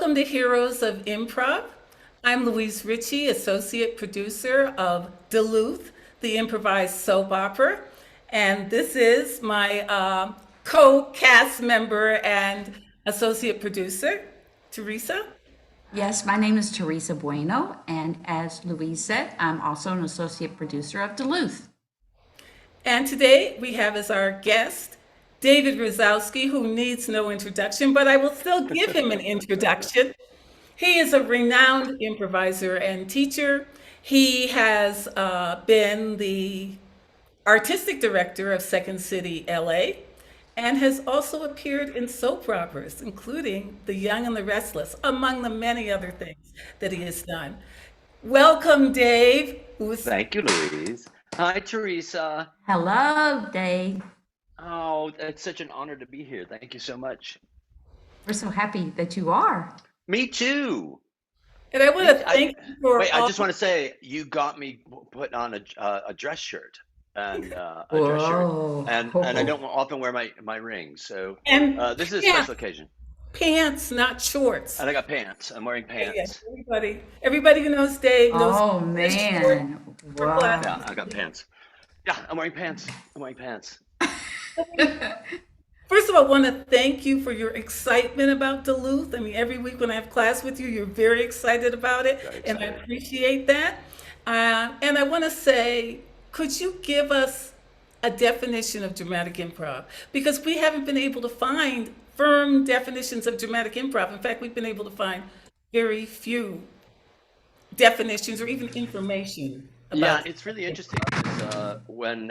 Welcome to Heroes of Improv. I'm Louise Ritchie, associate producer of Duluth, the improvised soap opera. And this is my co-cast member and associate producer, Teresa. Yes, my name is Teresa Bueno, and as Louise said, I'm also an associate producer of Duluth. And today we have as our guest David Razowsky, who needs no introduction, but I will still give him an introduction. He is a renowned improviser and teacher. He has been the artistic director of Second City, LA, and has also appeared in soap operas, including The Young and the Restless, among the many other things that he has done. Welcome, Dave. Who's Thank you, Louise. Hi, Teresa. Hello, Dave. Oh, it's such an honor to be here. Thank you so much. We're so happy that you are. Me too. and I want Me, to thank you for wait, I all. just want to say you got me put on a dress shirt and a dress shirt, and I Whoa. don't often wear my rings, so And this is a pants, special occasion. pants, not shorts. And I got pants. I'm wearing Yeah, pants. everybody who knows Dave knows Oh, his short, man. short Yeah, Wow. I got pants. Yeah, I'm wearing pants. I'm wearing pants. First of all, I want to thank you for your excitement about Duluth. I mean, every week when I have class with you, you're very excited about it, Very and I excited. appreciate that. And I want to say, could you give us a definition of dramatic improv? Because we haven't been able to find firm definitions of dramatic improv. In fact, we've been able to find very few definitions or even information Yeah, about it's really it. interesting because when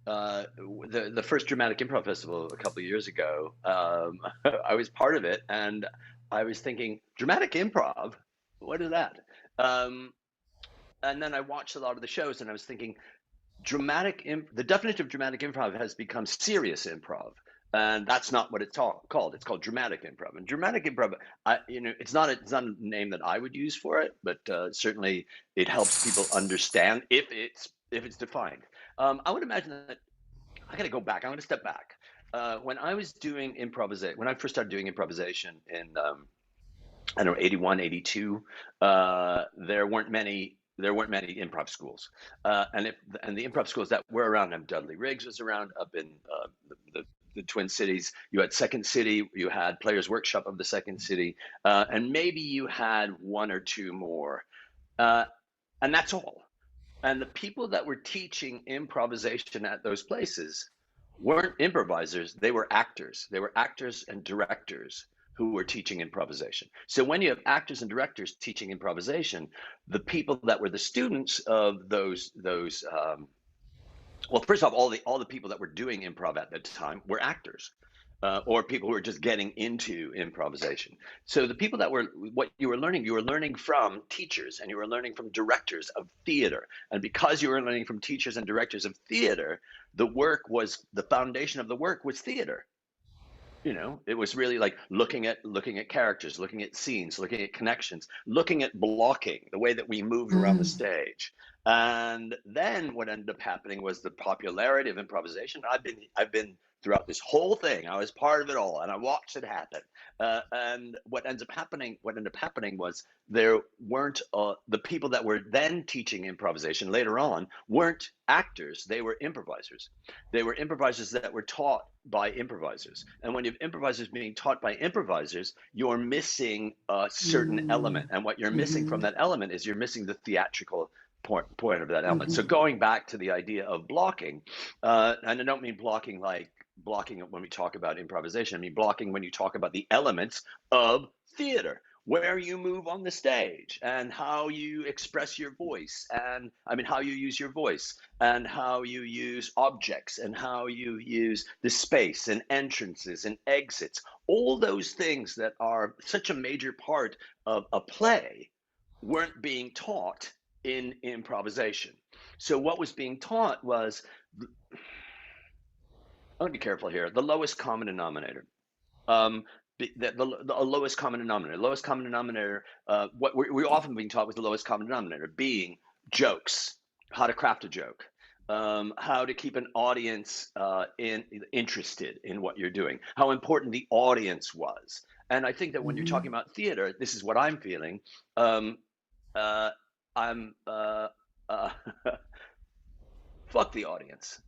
the first dramatic improv festival a couple of years ago, I was part of it, and I was thinking, dramatic improv, what is that? Um, and then I watched a lot of the shows, and I was thinking, the definition of dramatic improv has become serious improv. And that's not what it's called. It's called dramatic improv. And dramatic improv, it's not a name that I would use for it, but certainly it helps people understand if it's defined. I would imagine that I got to go back. I'm going to step back. When I was doing improvisation, when I first started doing improvisation in I don't know, 81, 82. There weren't many improv schools, and the improv schools that were around. Dudley Riggs was around up in the Twin Cities. You had Second City. You had Players Workshop of the Second City, and maybe you had one or two more, uh, and that's all. And the people that were teaching improvisation at those places weren't improvisers, they were actors. They were actors and directors who were teaching improvisation. So when you have actors and directors teaching improvisation, the people that were the students of those well, first off, all the people that were doing improv at that time were actors, or people who were just getting into improvisation. So the people that were what you were learning from teachers, and you were learning from directors of theater. And because you were learning from teachers and directors of theater, the foundation of the work was theater. It was really like looking at characters, looking at scenes, looking at connections, looking at blocking, the way that we moved around the Mm. stage. And then what ended up happening was the popularity of improvisation. I've been throughout this whole thing. I was part of it all, and I watched it happen. And what ended up happening was there weren't the people that were then teaching improvisation later on weren't actors. They were improvisers. They were improvisers that were taught by improvisers. And when you have improvisers being taught by improvisers, you're missing a certain Mm. element. And what you're missing from Mhm. that element is you're missing the theatrical point of that element. So Mhm. going back to the idea of blocking, and I don't mean blocking like blocking when we talk about improvisation. I mean blocking when you talk about the elements of theater, where you move on the stage and how you express your voice, and I mean how you use your voice, and how you use objects, and how you use the space and entrances and exits. All those things that are such a major part of a play weren't being taught in improvisation. So what was being taught was, I'm going to be careful here, the lowest common denominator. Um, the lowest common denominator. Lowest common denominator. What we're often being taught was the lowest common denominator being jokes, how to craft a joke, how to keep an audience interested in what you're doing, how important the audience was, And I think that when you're talking about theater, this is what I'm feeling. Um, I'm fuck the audience.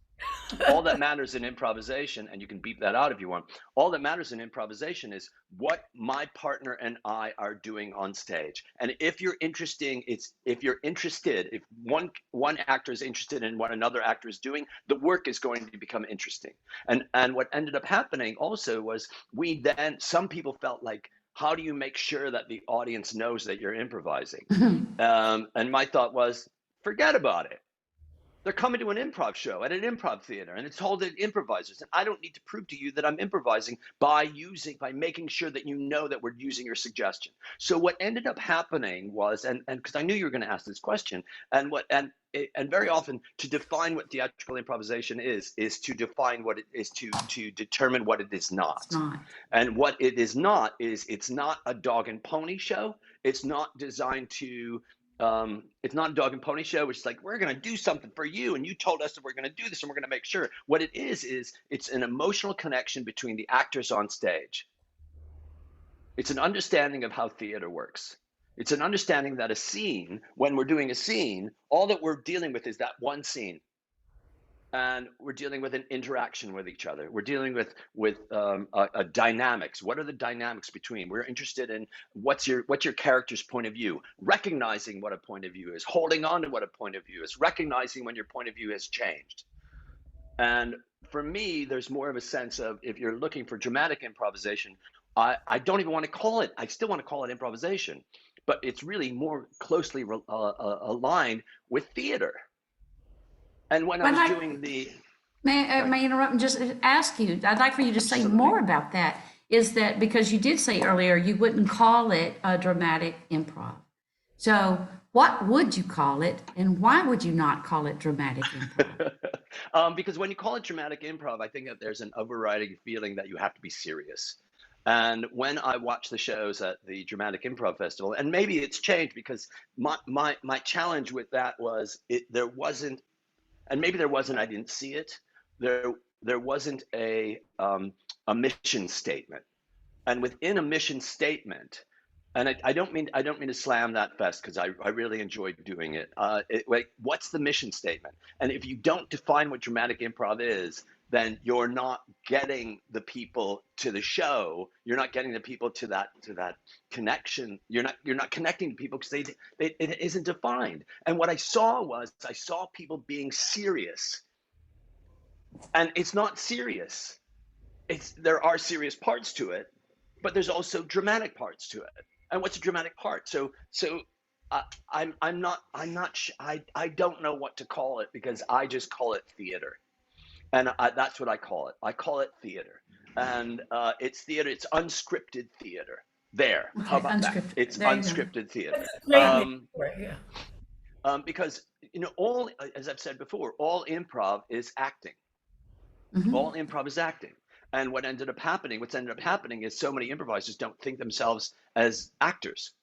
All that matters in improvisation, and you can beep that out if you want, all that matters in improvisation is what my partner and I are doing on stage. And if you're interested, if one actor is interested in what another actor is doing, the work is going to become interesting. And what ended up happening also was some people felt like, how do you make sure that the audience knows that you're improvising? And my thought was, forget about it. They're coming to an improv show at an improv theater, and it's told to improvisers. And I don't need to prove to you that I'm improvising by making sure that you know that we're using your suggestion. So what ended up happening was, and because I knew you were going to ask this question, and very often to define what theatrical improvisation is to define what it is to determine what it is not. It's not. And what it is not is, it's not a dog and pony show. It's not designed to it's not a dog and pony show, which is like, we're going to do something for you, and you told us that we're going to do this, and we're going to make sure. What it is it's an emotional connection between the actors on stage. It's an understanding of how theater works. It's an understanding that a scene, when we're doing a scene, all that we're dealing with is that one scene. And we're dealing with an interaction with each other. We're dealing with a dynamics. What are the dynamics between? We're interested in what's your character's point of view, recognizing what a point of view is, holding on to what a point of view is, recognizing when your point of view has changed. And for me, there's more of a sense of, if you're looking for dramatic improvisation, I don't even want to call it, I still want to call it improvisation, but it's really more closely aligned with theater. And when I was doing the... May I interrupt and just ask you, I'd like for you to say Absolutely. more about that. Is that because you did say earlier you wouldn't call it a dramatic improv. So what would you call it, and why would you not call it dramatic improv? Because when you call it dramatic improv, I think that there's an overriding feeling that you have to be serious. And when I watch the shows at the Dramatic Improv Festival, and maybe it's changed, because my challenge with that was there wasn't, and maybe there wasn't, I didn't see it. There wasn't a mission statement, and within a mission statement, and I don't mean to slam that fest, because I really enjoyed doing it. Like, what's the mission statement? And if you don't define what dramatic improv is, then you're not getting the people to the show. You're not getting the people to that connection. You're not connecting to people because it isn't defined. And what I saw people being serious, and it's not serious. There are serious parts to it, but there's also dramatic parts to it. And what's a dramatic part? So I don't know what to call it, because I just call it theater. And that's what I call it. I call it theater. And it's theater. It's unscripted theater. There. Okay, How about unscripted. that? It's There you go. unscripted theater. Great name for it, yeah. Because, as I've said before, all improv is acting. Mhm. All improv is acting. And what's ended up happening is so many improvisers don't think themselves as actors.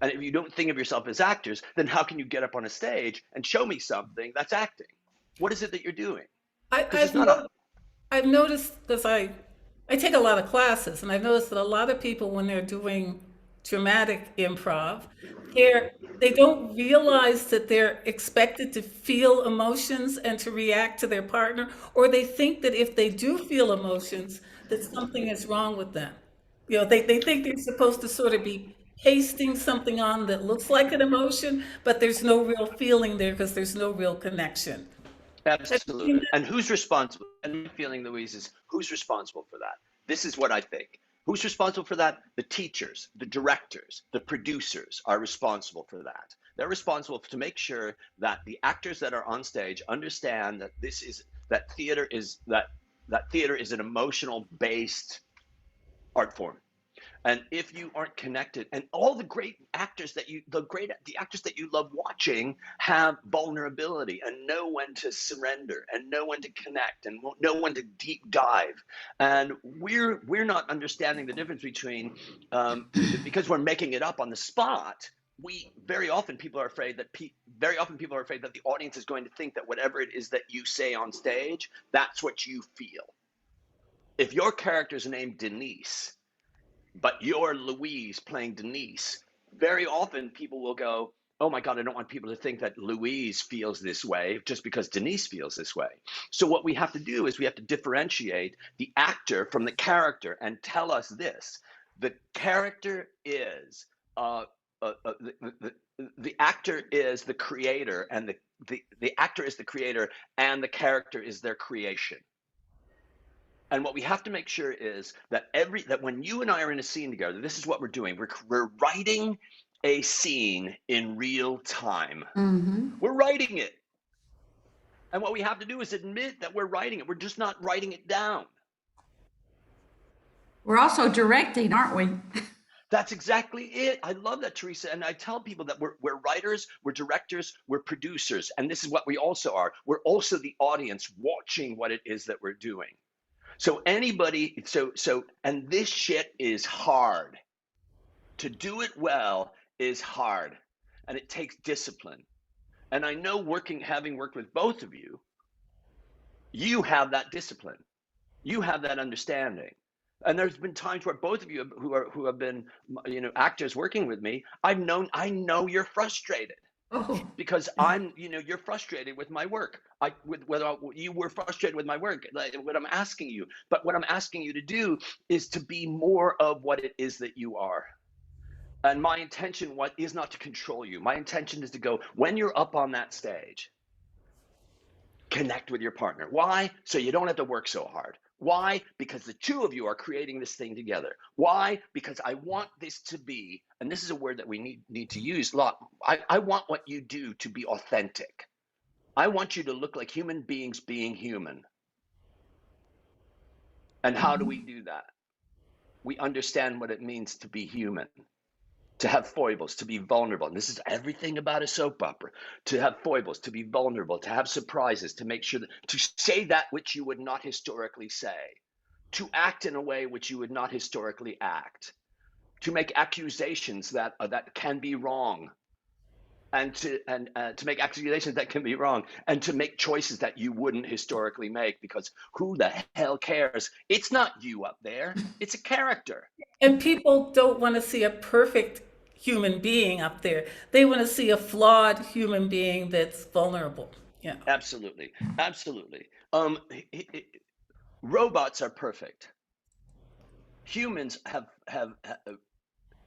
And if you don't think of yourself as actors, then how can you get up on a stage and show me something that's acting? What is it that you're doing? I've noticed, because I take a lot of classes, and I've noticed that a lot of people, when they're doing dramatic improv, they don't realize that they're expected to feel emotions and to react to their partner, or they think that if they do feel emotions, that something is wrong with them. They think they're supposed to sort of be pasting something on that looks like an emotion, but there's no real feeling there because there's no real connection. Absolutely. And who's responsible? And my feeling, Louise, is who's responsible for that? This is what I think. Who's responsible for that? The teachers, the directors, the producers are responsible for that. They're responsible to make sure that the actors that are on stage understand that theater is an emotional based art form. And if you aren't connected, and all the great actors the actors that you love watching have vulnerability and know when to surrender and know when to connect and know when to deep dive. And we're not understanding the difference between, because we're making it up on the spot. Very often people are afraid that the audience is going to think that whatever it is that you say on stage, that's what you feel. If your character's named Denise, but you're Louise playing Denise, very often people will go, oh my God, I don't want people to think that Louise feels this way just because Denise feels this way. So what we have to do is we have to differentiate the actor from the character and tell us this. The character is, uh, uh, uh, the, the, the actor is the creator, and the actor is the creator, and the character is their creation. And what we have to make sure is that that when you and I are in a scene together, this is what we're doing. We're writing a scene in real time. Mm-hmm. We're writing it. And what we have to do is admit that we're writing it. We're just not writing it down. We're also directing, aren't we? That's exactly it. I love that, Teresa. And I tell people that we're writers, we're directors, we're producers. And this is what we also are. We're also the audience watching what it is that we're doing. So anybody, and this shit is hard. To do it well is hard, and it takes discipline. And I know having worked with both of you, you have that discipline. You have that understanding. And there's been times where both of you who have been, actors working with me, I know you're frustrated. Oh, Because you're frustrated with my work. Whether you were frustrated with my work, like what I'm asking you. But what I'm asking you to do is to be more of what it is that you are. And my intention is not to control you. My intention is to go, when you're up on that stage, connect with your partner. Why? So you don't have to work so hard. Why? Because the two of you are creating this thing together. Why? Because I want this to be, and this is a word that we need to use a lot. I want what you do to be authentic. I want you to look like human beings being human. And how do we do that? We understand what it means to be human, to have foibles, to be vulnerable. And this is everything about a soap opera. To have foibles, to be vulnerable, to have surprises, to make sure to say that which you would not historically say, to act in a way which you would not historically act, to make accusations that can be wrong, and to make accusations that can be wrong, and to make choices that you wouldn't historically make, because who the hell cares? It's not you up there. It's a character. And people don't want to see a perfect human being up there. They want to see a flawed human being that's vulnerable. Yeah. Absolutely, absolutely. Robots are perfect. Humans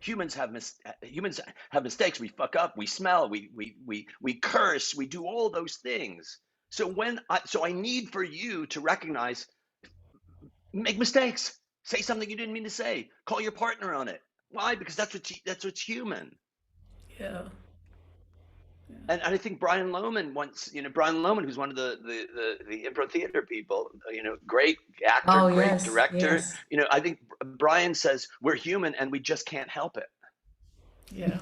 humans have mistakes. We fuck up. We smell. We curse. We do all those things. So I need for you to recognize, make mistakes. Say something you didn't mean to say. Call your partner on it. Why? Because that's what's human. Yeah. And I think Brian Lohman once, Brian Lohman, who's one of the improv theater people, great actor, oh great yes, director. yes. I think Brian says we're human and we just can't help it. Yeah.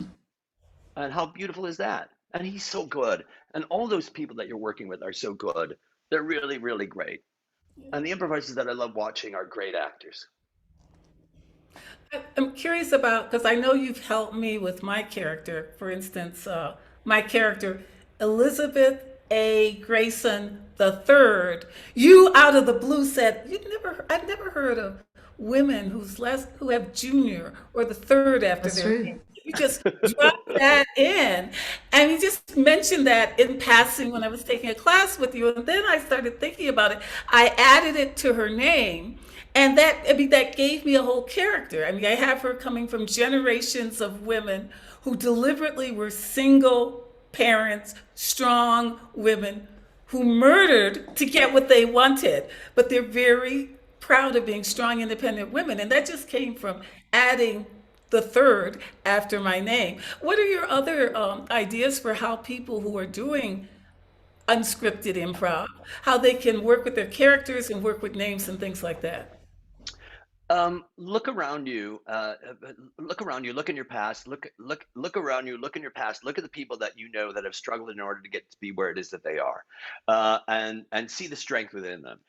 And how beautiful is that? And he's so good. And all those people that you're working with are so good. They're really, really great. And the improvisers that I love watching are great actors. I'm curious about, because I know you've helped me with my character. For instance, my character, Elizabeth A. Grayson the third. You out of the blue said, I've never heard of women who have junior or the third after That's their true. name. You just dropped that in. And you just mentioned that in passing when I was taking a class with you. And then I started thinking about it. I added it to her name. And that gave me a whole character. I mean, I have her coming from generations of women who deliberately were single parents, strong women who murdered to get what they wanted. But they're very proud of being strong, independent women. And that just came from adding the third after my name. What are your other ideas for how people who are doing unscripted improv, how they can work with their characters and work with names and things like that? Look around you. Look around you. Look in your past. Look around you. Look in your past. Look at the people that you know that have struggled in order to get to be where it is that they are, and see the strength within them.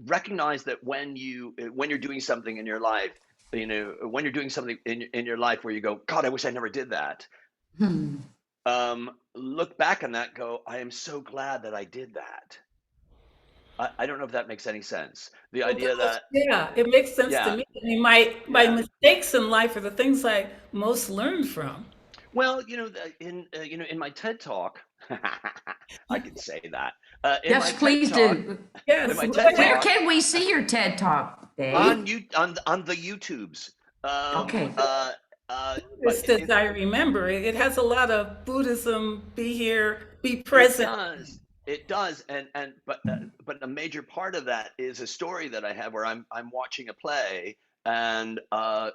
Recognize that when you're doing something in your life, when you're doing something in your life where you go, God, I wish I never did that. Hmm. Look back on that. Go, I am so glad that I did that. I don't know if that makes any sense. The Well, idea gosh, that, yeah, it makes sense to yeah, me. I mean, my yeah. mistakes in life are the things I most learn from. Well, in my TED talk, I can say that. In my Yes, TED please talk, do. in Yes, my go TED Where ahead. talk can we see your TED Talk, on Dave? you on the YouTubes. Um, Okay. uh, but Buddhist as I remember it. It has a lot of Buddhism, be here, be it present. does. It does, but a major part of that is a story that I have where I'm watching a play, and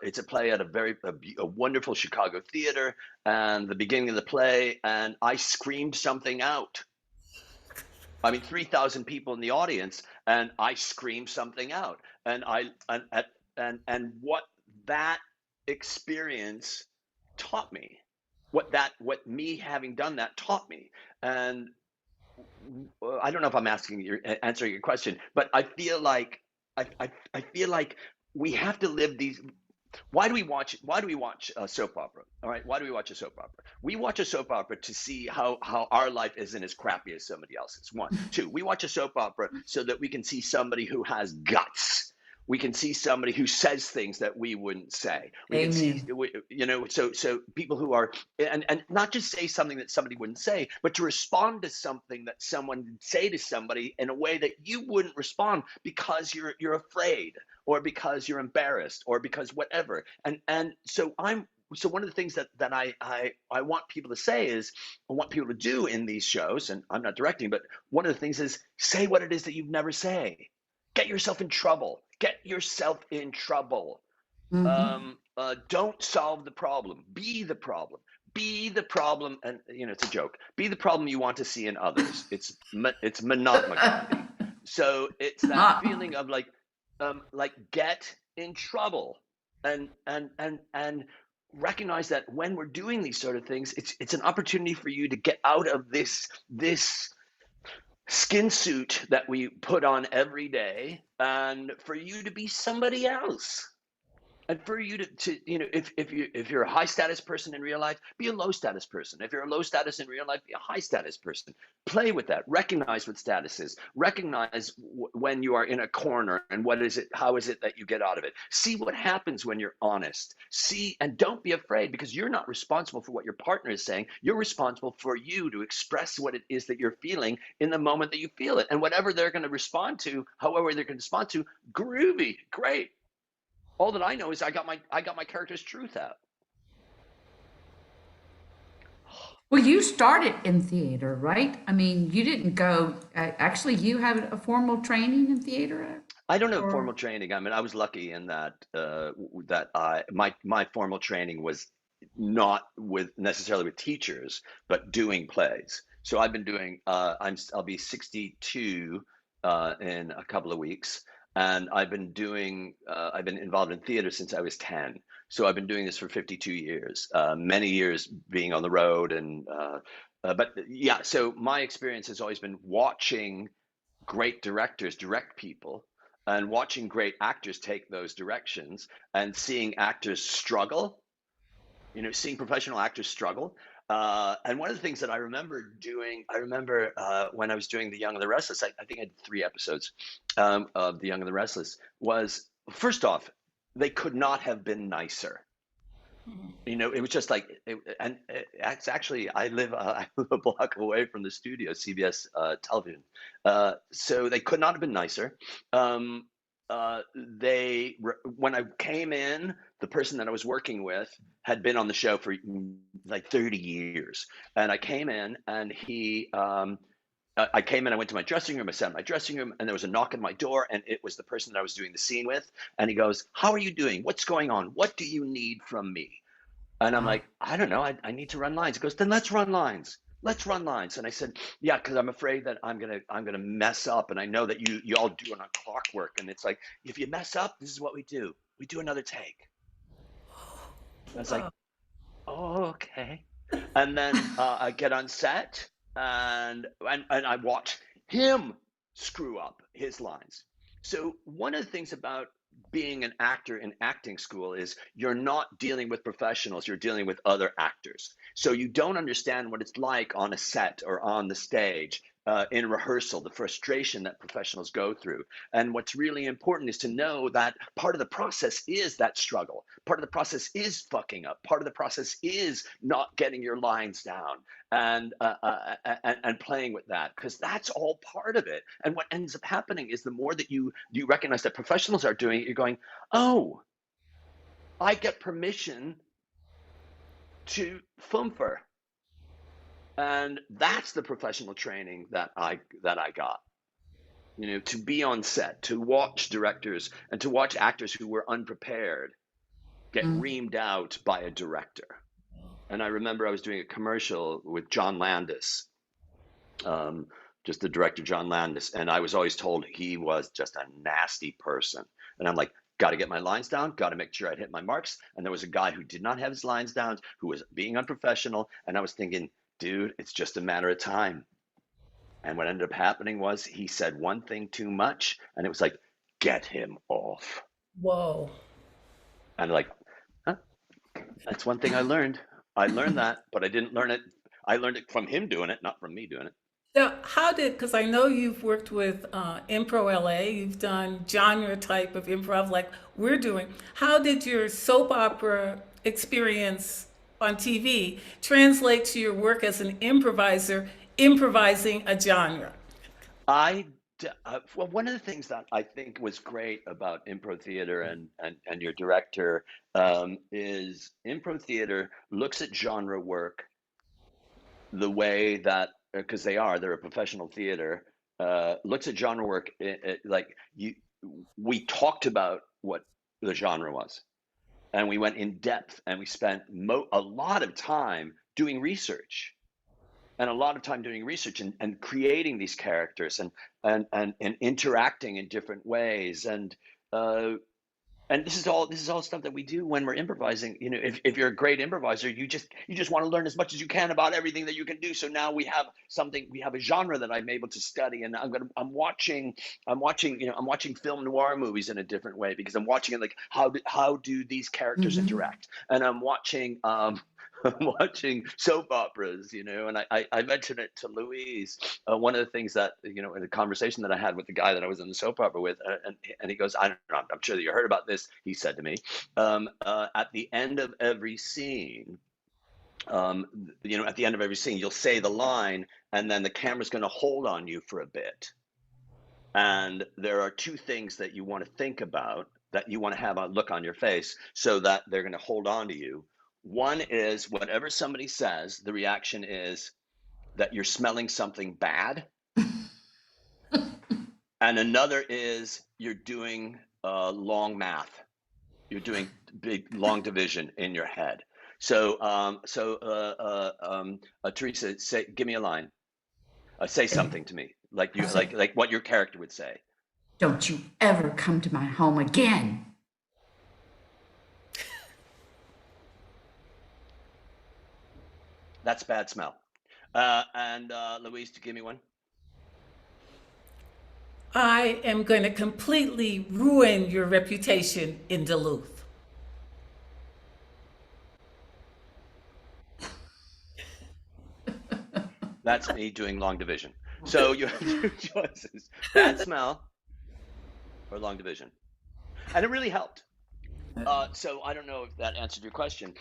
it's a play at a wonderful Chicago theater, and the beginning of the play, and I screamed something out. I mean, 3,000 people in the audience, and I screamed something out, and what that experience taught me, what me having done that taught me, and I don't know if I'm answering your question, but I feel like we have to live these. Why do we watch a soap opera? All right, why do we watch a soap opera? We watch a soap opera to see how our life isn't as crappy as somebody else's. One, two. We watch a soap opera so that we can see somebody who has guts. We can see somebody who says things that we wouldn't say. We can see, Amen. so people who are, and not just say something that somebody wouldn't say, but to respond to something that someone would say to somebody in a way that you wouldn't respond because you're afraid, or because you're embarrassed, or because whatever. So one of the things that I want people to say is, I want people to do in these shows, and I'm not directing, but one of the things is, say what it is that you'd never say. Get yourself in trouble. Get yourself in trouble. Hmm. Don't solve the problem. Be the problem. Be the problem, and it's a joke. Be the problem you want to see in others. It's Mahatma Gandhi. So it's that feeling of like get in trouble, and recognize that when we're doing these sort of things, it's an opportunity for you to get out of this skin suit that we put on every day, and for you to be somebody else, and for you if you're a high status person in real life, be a low status person. If you're a low status in real life, be a high status person. Play with that. Recognize what status is. Recognize when you are in a corner, and what is it, how is it that you get out of it. See what happens when you're honest. See, and don't be afraid, because you're not responsible for what your partner is saying. You're responsible for you to express what it is that you're feeling in the moment that you feel it, and whatever they're going to respond to, however they're going to respond to, groovy, great. All that I know is I got my character's truth out. Well, you started in theater, right? I mean, you didn't go, actually, you have a formal training in theater? I don't have Or, formal training. I mean, I was lucky in that that I my formal training was not with necessarily with teachers, but doing plays. So I've been doing. I'll be 62 in a couple of weeks, and I've been doing. I've been involved in theater since I was 10. So I've been doing this for 52 years. Many years being on the road, and but yeah. So my experience has always been watching great directors direct people, and watching great actors take those directions, and seeing actors struggle, seeing professional actors struggle. And one of the things that I remember doing, when I was doing The Young and the Restless, I think I had 3 episodes of The Young and the Restless, was, first off, they could not have been nicer. It was just like, and it's actually, I live a block away from the studio, CBS television. So they could not have been nicer. Um, when I came in, the person that I was working with had been on the show for like 30 years. And I came in, and I came in, I went to my dressing room, I sat in my dressing room, and there was a knock on my door, and it was the person that I was doing the scene with. And he goes, "How are you doing? What's going on? What do you need from me?" And I'm uh, like, "I don't know. I need to run lines." He goes, "Then let's run lines. Let's run lines." And I said, "Yeah, because I'm afraid that I'm gonna mess up. And I know that you all do it on clockwork. And it's like, if you mess up, this is what we do. We do another take." I was like, Wow. "Oh, okay." And then I get on set, and I watch him screw up his lines. So one of the things about being an actor in acting school is you're not dealing with professionals, you're dealing with other actors. So you don't understand what it's like on a set or on the stage in rehearsal, the frustration that professionals go through. And what's really important is to know that part of the process is that struggle. Part of the process is fucking up. Part of the process is not getting your lines down and playing with that, because that's all part of it. And what ends up happening is the more that you recognize that professionals are doing it, you're going, oh, I get permission to thumper. And that's the professional training that I got. To be on set, to watch directors and to watch actors who were unprepared get reamed out by a director. And I remember I was doing a commercial with John Landis, just the director, John Landis, and I was always told he was just a nasty person. And I'm like, got to get my lines down, got to make sure I hit my marks. And there was a guy who did not have his lines down, who was being unprofessional. And I was thinking, dude, it's just a matter of time. And what ended up happening was he said one thing too much, and it was like, get him off. Whoa. And like, huh? That's one thing I learned. I learned that, but I didn't learn it. I learned it from him doing it, not from me doing it. Now, because I know you've worked with Impro LA, you've done genre type of improv like we're doing. How did your soap opera experience on TV translate to your work as an improviser, improvising a genre? Well, one of the things that I think was great about improv theater and your director is improv theater looks at genre work the way that, because they're a professional theater, looks at genre work we talked about what the genre was, and we went in depth, and we spent a lot of time doing research. And a lot of time doing research and creating these characters and interacting in different ways. And this is all stuff that we do when we're improvising. If you're a great improviser, you just want to learn as much as you can about everything that you can do. So now we have a genre that I'm able to study, and I'm watching film noir movies in a different way, because I'm watching it like how do these characters interact, and I'm watching soap operas, and I mentioned it to Louise. One of the things that, in a conversation that I had with the guy that I was in the soap opera with, and he goes, I don't know, I'm sure that you heard about this, he said to me, at the end of every scene, you'll say the line, and then the camera's going to hold on you for a bit. And there are two things that you want to think about, that you want to have a look on your face, so that they're going to hold on to you. One is whatever somebody says, the reaction is that you're smelling something bad. And another is you're doing long math. You're doing big long division in your head. So Teresa, give me a line. Say something to me, like what your character would say. Don't you ever come to my home again. That's bad smell. And Louise, to give me one. I am going to completely ruin your reputation in Duluth. That's me doing long division. So you have two choices: bad smell or long division. And it really helped. So I don't know if that answered your question.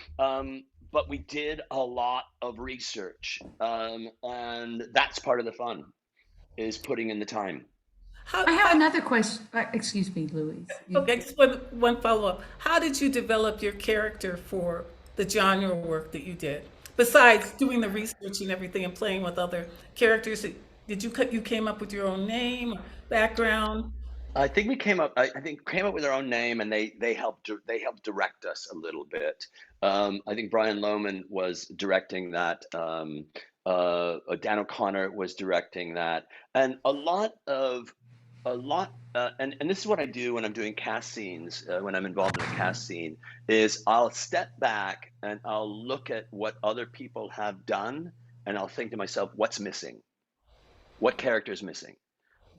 But we did a lot of research, and that's part of the fun, is putting in the time. I have another question. Excuse me, Louise. Okay, just one follow-up. How did you develop your character for the genre work that you did? Besides doing the research and everything and playing with other characters, you came up with your own name, or background? I think we came up. I think came up with our own name, and they helped direct us a little bit. I think Brian Lohman was directing that. Dan O'Connor was directing that, and and this is what I do when I'm doing cast scenes. When I'm involved in a cast scene, is I'll step back and I'll look at what other people have done, and I'll think to myself, what's missing? What character is missing?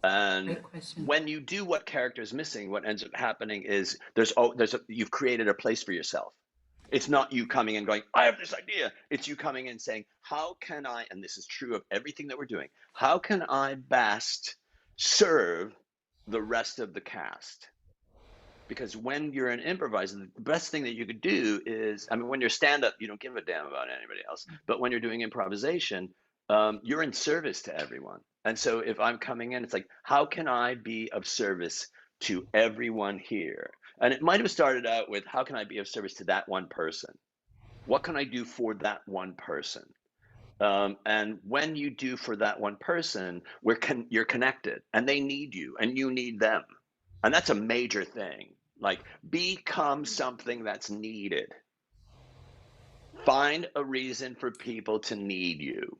And when you do what character is missing, what ends up happening is you've created a place for yourself. It's not you coming and going, I have this idea. It's you coming in saying, how can I, and this is true of everything that we're doing, how can I best serve the rest of the cast? Because when you're an improviser, the best thing that you could do is, I mean, when you're stand up, you don't give a damn about anybody else. But when you're doing improvisation, you're in service to everyone. And so if I'm coming in, it's like, how can I be of service to everyone here? And it might have started out with, how can I be of service to that one person? What can I do for that one person? And when you do for that one person, you're connected, and they need you, and you need them, and that's a major thing. Like, become something that's needed. Find a reason for people to need you.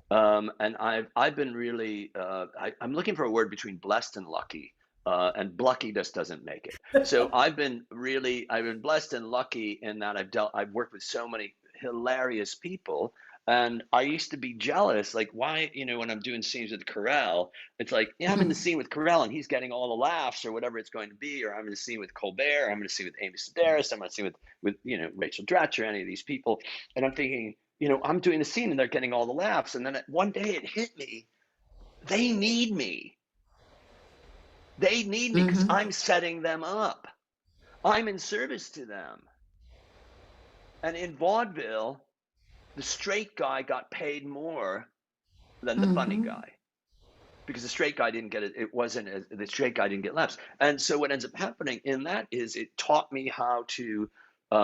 And I've been really I'm looking for a word between blessed and lucky. And lucky just doesn't make it. So I've been blessed and lucky in that I've worked with so many hilarious people. And I used to be jealous, like, why, when I'm doing scenes with Carell, it's like, yeah, I'm in the scene with Carell and he's getting all the laughs or whatever it's going to be, or I'm in the scene with Colbert, or I'm in the scene with Amy Sedaris, I'm in the scene with Rachel Dratch or any of these people. And I'm thinking, I'm doing the scene and they're getting all the laughs. And then one day it hit me. They need me. They need me because I'm setting them up. I'm in service to them. And in vaudeville, the straight guy got paid more than the funny guy because the straight guy didn't get it. The straight guy didn't get laughs. And so what ends up happening in that is it taught me how to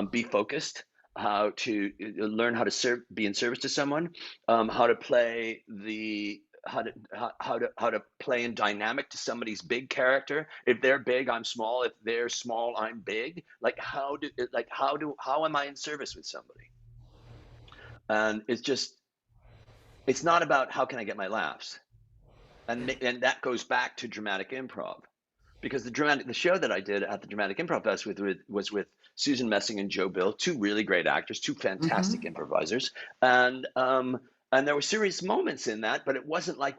be focused, how to learn how to be in service to someone, how to play how to play in dynamic to somebody's big character. If they're big, I'm small. If they're small, I'm big. How am I in service with somebody? And it's not about how can I get my laughs, and that goes back to dramatic improv, because the show that I did at the Dramatic Improv Fest was with Susan Messing and Joe Bill, two really great actors, two fantastic improvisers, and there were serious moments in that, but it wasn't like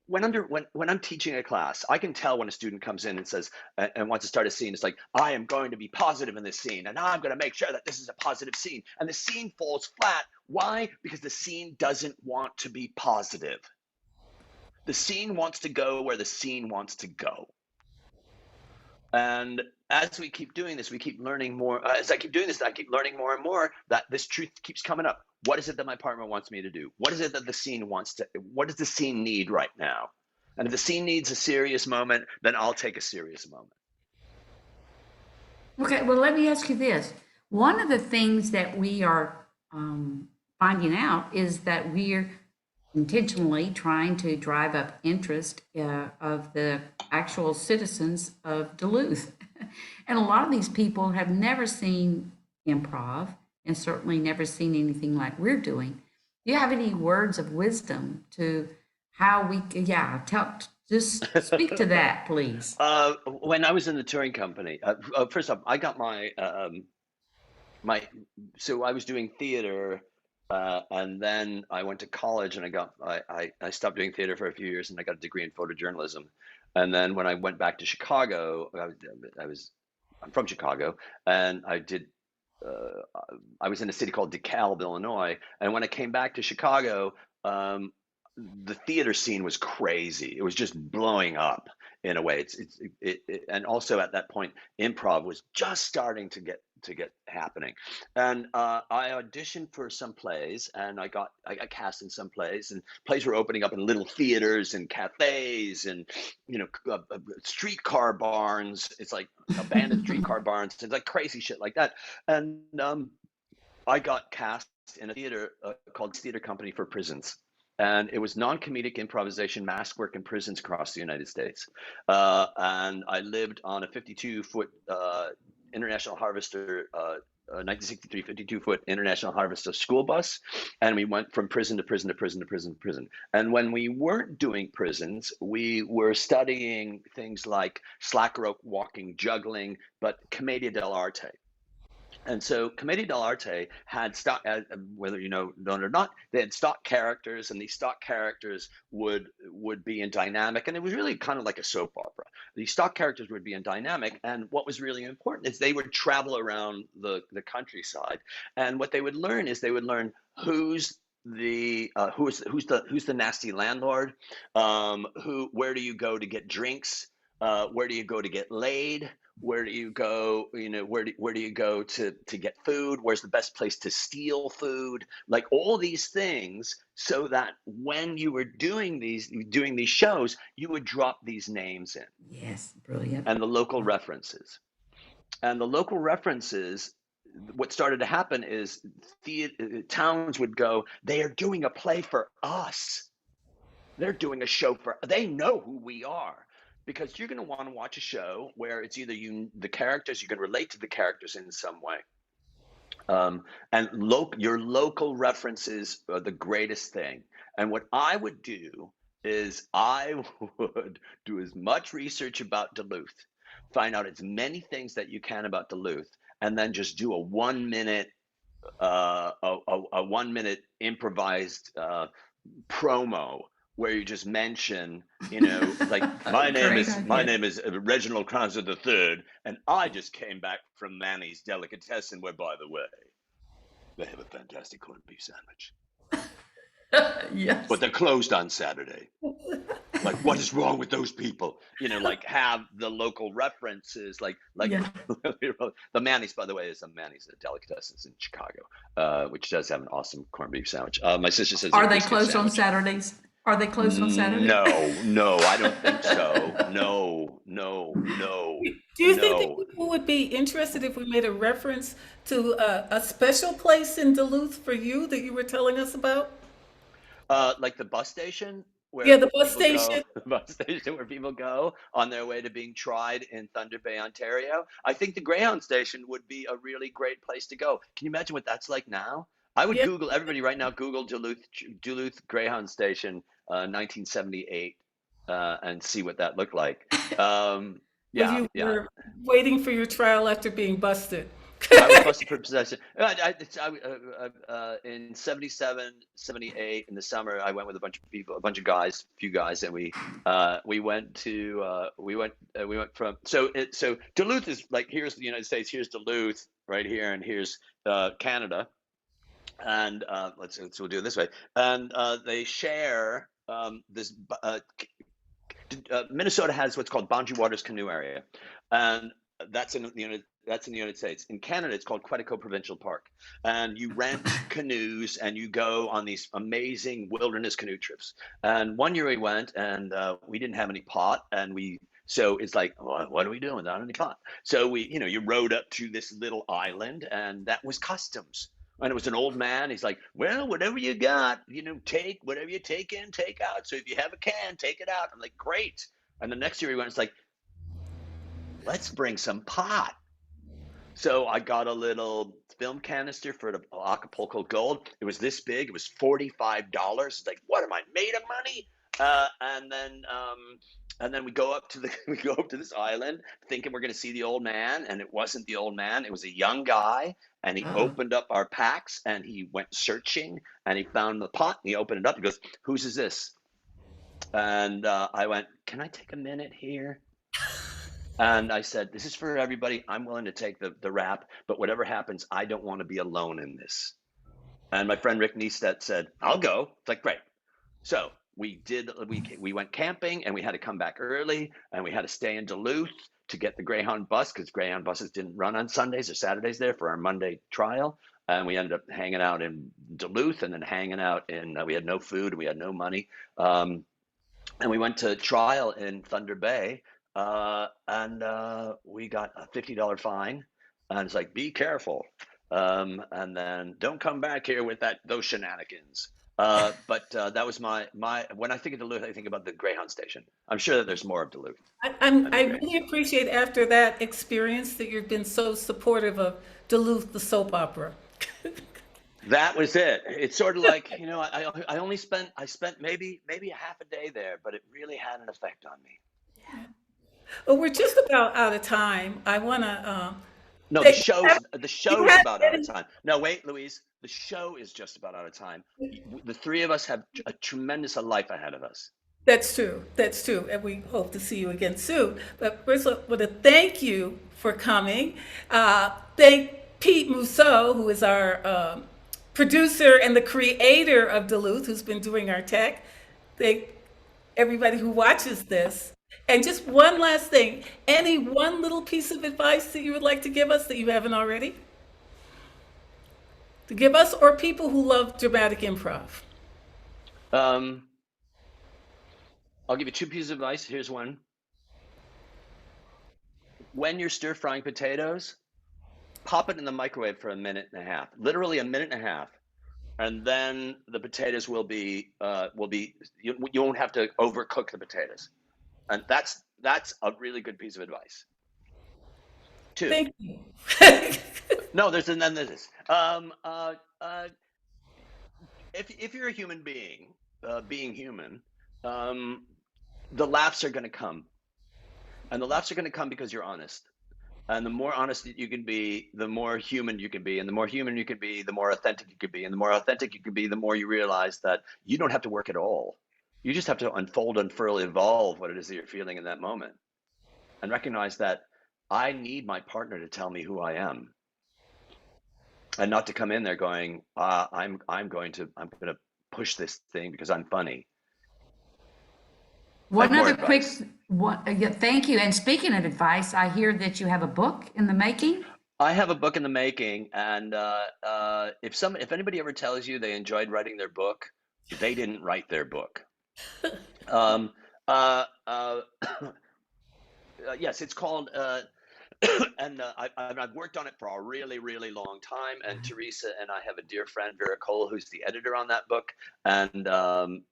when I'm teaching a class, I can tell when a student comes in and says and wants to start a scene. It's like, I am going to be positive in this scene, and I'm going to make sure that this is a positive scene, and the scene falls flat. Why? Because the scene doesn't want to be positive. The scene wants to go where the scene wants to go. And as we keep doing this, we keep learning more. As I keep doing this, I keep learning more and more that this truth keeps coming up. What is it that my partner wants me to do? What is it that the scene what does the scene need right now? And if the scene needs a serious moment, then I'll take a serious moment. Okay, well, let me ask you this. One of the things that we are finding out is that we're intentionally trying to drive up interest of the actual citizens of Duluth. And a lot of these people have never seen improv and certainly never seen anything like we're doing. Do you have any words of wisdom to how we, just speak to that, please. When I was in the touring company, first off, I got so I was doing theater, and then I went to college, and I stopped doing theater for a few years, and I got a degree in photojournalism. And then when I went back to Chicago, I'm from Chicago, and I was in a city called DeKalb, Illinois. And when I came back to Chicago, the theater scene was crazy. It was just blowing up in a way. And also at that point, improv was just starting to get happening. And I auditioned for some plays, and I got cast in some plays, and plays were opening up in little theaters and cafes and streetcar barns. It's like abandoned streetcar barns. It's like crazy shit like that. And I got cast in a theater called Theater Company for Prisons. And it was non-comedic improvisation, mask work in prisons across the United States. And I lived on a 52-foot International Harvester, 1963 52-foot International Harvester school bus. And we went from prison to prison to prison to prison to prison. And when we weren't doing prisons, we were studying things like slack rope walking, juggling, but commedia dell'arte. And so Commedia dell'arte had stock, whether you know it or not, they had stock characters, and these stock characters would be in dynamic, and it was really kind of like a soap opera. These stock characters would be in dynamic, and what was really important is they would travel around the countryside, and what they would learn is they would learn who's the nasty landlord, where do you go to get drinks, where do you go to get laid, where do you go, where do you go to get food, where's the best place to steal food, like all these things, so that when you were doing these shows, you would drop these names in, Yes, brilliant. and the local references. And the local references, what started to happen is towns would go, they are doing a play for us. They're doing a show for, they know who we are. Because you're going to want to watch a show where it's either the characters, you can relate to the characters in some way. And your local references are the greatest thing. And what I would do is I would do as much research about Duluth, find out as many things that you can about Duluth, and then just do a 1 minute, a 1 minute improvised promo where you just mention, like my name is Reginald Kranzer III, and I just came back from Manny's Delicatessen, where, by the way, they have a fantastic corned beef sandwich. Yes. But they're closed on Saturday. Like, what is wrong with those people? Like have the local references, like Yeah. the Manny's, by the way, is a Manny's Delicatessen in Chicago, which does have an awesome corned beef sandwich. My sister says, Are they closed on Saturdays? Are they closed on Saturdays? No, I don't think so. No. Do you think that people would be interested if we made a reference to a special place in Duluth for you that you were telling us about? Like the bus station where Yeah, the bus station. the bus station where people go on their way to being tried in Thunder Bay, Ontario. I think the Greyhound station would be a really great place to go. Can you imagine what that's like now? I would Yeah. Google, everybody right now, Google Duluth Greyhound Station, 1978, and see what that looked like. When Yeah, you yeah. were waiting for your trial after being busted. I was busted for possession. In 77, 78 in the summer, I went with a bunch of people, a few guys, and we went from, so Duluth is like, here's the United States, here's Duluth right here, and here's Canada. And we'll do it this way. And they share this. Minnesota has what's called Boundary Waters Canoe Area, and that's in the United States. In Canada, it's called Quetico Provincial Park, and you rent canoes and you go on these amazing wilderness canoe trips. And one year we went, and we didn't have any pot, and so it's like, what are we doing without any pot? So you rowed up to this little island, and that was customs. And it was an old man. He's like, well, whatever you got, take whatever you take in, take out. So if you have a can, take it out. I'm like, great. And the next year we went, it's like, let's bring some pot. So I got a little film canister for the Acapulco Gold. It was this big. It was $45. It's like, what am I, made of money? And then we go up to this island thinking we're going to see the old man, and it wasn't the old man. It was a young guy, and he opened up our packs, and he went searching, and he found the pot, and he opened it up. He goes, whose is this? And I went, can I take a minute here? And I said, this is for everybody. I'm willing to take the rap, but whatever happens, I don't want to be alone in this. And my friend Rick Niestedt said, I'll go. It's like, great. So we went camping, and we had to come back early, and we had to stay in Duluth to get the Greyhound bus, because Greyhound buses didn't run on Sundays or Saturdays there for our Monday trial. And we ended up hanging out in Duluth, and then hanging out we had no food, and we had no money. And we went to trial in Thunder Bay, and we got a $50 fine. And it's like, be careful. And then don't come back here with those shenanigans. But that was my when I think of Duluth, I think about the Greyhound station. I'm sure that there's more of Duluth. I really appreciate after that experience that you've been so supportive of Duluth, the soap opera. That was it. It's sort of like, I spent maybe a half a day there, but it really had an effect on me. Well, we're just about out of time. I want to No, Dave, the you show's have about out of any- time. No, wait, Louise. The show is just about out of time. The three of us have a tremendous life ahead of us. That's true. That's true. And we hope to see you again soon. But first, I want to thank you for coming. Thank Pete Mousseau, who is our producer and the creator of Duluth, who's been doing our tech. Thank everybody who watches this. And just one last thing, any one little piece of advice that you would like to give us that you haven't already? To give us or people who love dramatic improv? Um, I'll give you two pieces of advice. Here's one. When you're stir frying potatoes, pop it in the microwave for a minute and a half, literally a minute and a half, and then the potatoes you won't have to overcook the potatoes, and that's a really good piece of advice. Two. Thank you. No, there's and then there's this. If you're a human being, being human, um, the laughs are going to come, and the laughs are going to come because you're honest. And the more honest that you can be, the more human you can be. And the more human you can be, the more authentic you can be. And the more authentic you can be, the more you realize that you don't have to work at all. You just have to unfold, unfurl, evolve what it is that you're feeling in that moment. And recognize that I need my partner to tell me who I am. And not to come in there going, I'm going to push this thing because I'm funny. One More other quick advice. one. Yeah, thank you. And speaking of advice, I hear that you have a book in the making. I have a book in the making, and if anybody ever tells you they enjoyed writing their book, they didn't write their book. Um, uh, uh, yes, it's called, and I've worked on it for a really, really long time. And Teresa and I have a dear friend, Vera Cole, who's the editor on that book, and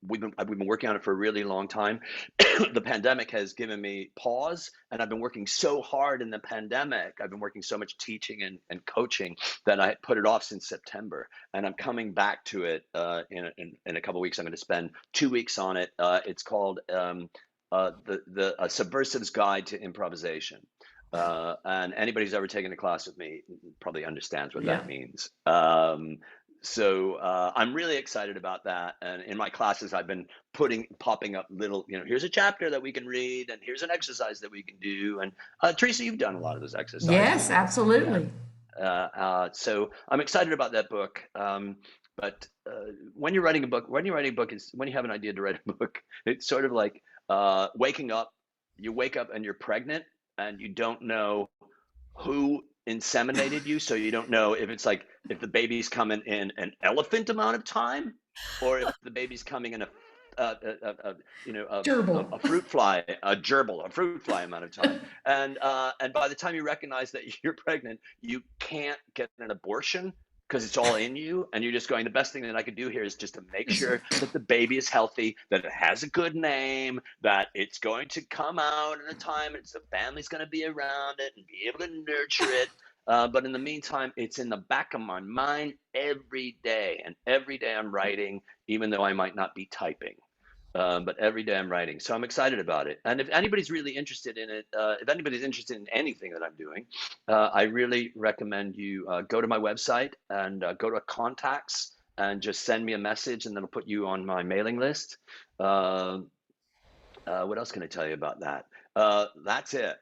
we've been working on it for a really long time. The pandemic has given me pause, and I've been working so hard in the pandemic. I've been working so much teaching and coaching that I put it off since September, and I'm coming back to it in a couple of weeks. I'm going to spend 2 weeks on it. It's called the Subversive's Guide to Improvisation. And anybody who's ever taken a class with me probably understands what that means. So I'm really excited about that. And in my classes, I've been popping up little, here's a chapter that we can read, and here's an exercise that we can do. And Teresa, you've done a lot of those exercises. Yes, absolutely. So I'm excited about that book. But when you're writing a book, when you have an idea to write a book, it's sort of like waking up. You wake up and you're pregnant, and you don't know who inseminated you, so you don't know if it's like if the baby's coming in an elephant amount of time, or if the baby's coming in a fruit fly, a fruit fly amount of time. And by the time you recognize that you're pregnant, you can't get an abortion because it's all in you, and you're just going, the best thing that I could do here is just to make sure that the baby is healthy, that it has a good name, that it's going to come out in a time, and the family's going to be around it and be able to nurture it. But in the meantime, it's in the back of my mind every day, and every day I'm writing, even though I might not be typing. But every day I'm writing. So I'm excited about it. And if anybody's really interested in it, if anybody's interested in anything that I'm doing, I really recommend you go to my website and go to contacts and just send me a message, and then I'll put you on my mailing list. What else can I tell you about that? That's it.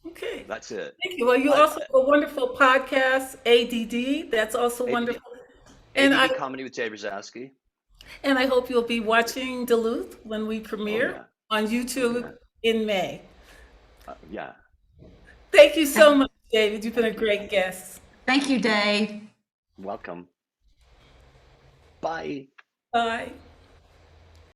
Okay. That's it. Thank you. Well, you also have a wonderful podcast, ADD. That's also wonderful. And ADD Comedy with Dave Razowsky. And I hope you'll be watching Duluth when we premiere on YouTube in May. Yeah. Thank you so much, David. You've been a great guest. Thank you, Dave. Welcome. Bye. Bye.